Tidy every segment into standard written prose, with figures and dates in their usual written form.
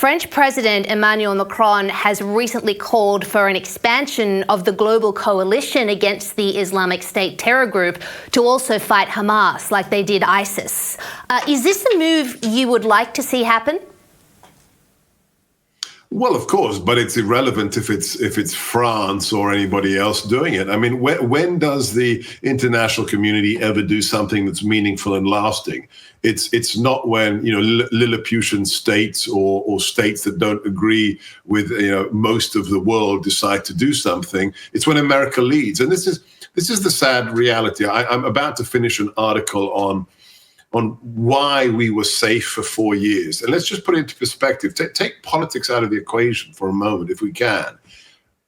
French President Emmanuel Macron has recently called for an expansion of the global coalition against the Islamic State terror group to also fight Hamas like they did ISIS. Is this a move you would like to see happen? Well, of course, but it's irrelevant if it's France or anybody else doing it. I mean, when does the international community ever do something that's meaningful and lasting? It's not when Lilliputian states or states that don't agree with most of the world decide to do something. It's when America leads, and this is the sad reality. I'm about to finish an article on why we were safe for 4 years. And let's just put it into perspective. Take politics out of the equation for a moment, if we can.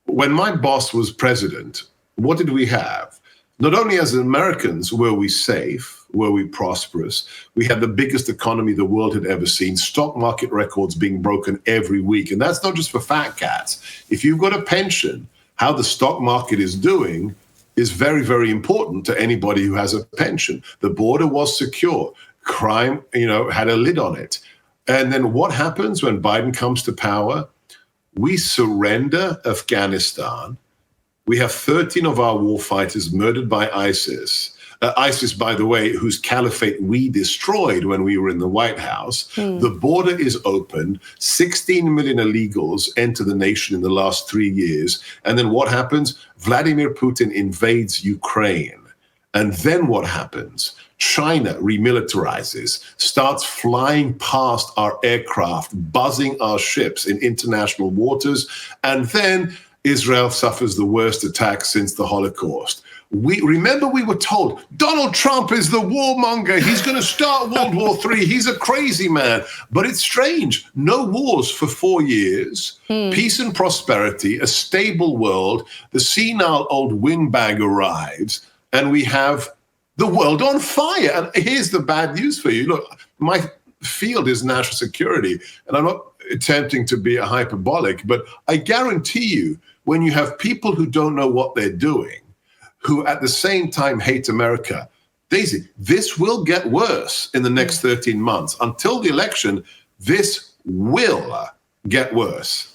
When my boss was president, what did we have? Not only as Americans were we safe, were we prosperous, we had the biggest economy the world had ever seen, stock market records being broken every week. And that's not just for fat cats. If you've got a pension, how the stock market is doing is very, very important to anybody who has a pension. The border was secure. Crime, had a lid on it. And then what happens when Biden comes to power? We surrender Afghanistan. We have 13 of our war fighters murdered by ISIS. ISIS, by the way, whose caliphate we destroyed when we were in the White House. The border is opened. 16 million illegals enter the nation in the last 3 years. And then what happens? Vladimir Putin invades Ukraine. And then what happens? China remilitarizes, starts flying past our aircraft, buzzing our ships in international waters. And then Israel suffers the worst attack since the Holocaust. We were told Donald Trump is the warmonger. He's going to start World War III. He's a crazy man. But it's strange. No wars for 4 years. Peace and prosperity, a stable world. The senile old windbag arrives, and we have the world on fire. And here's the bad news for you. Look, my field is national security, and I'm not attempting to be a hyperbolic, but I guarantee you, when you have people who don't know what they're doing, who at the same time hate America, Daisy, this will get worse in the next 13 months. Until the election, this will get worse.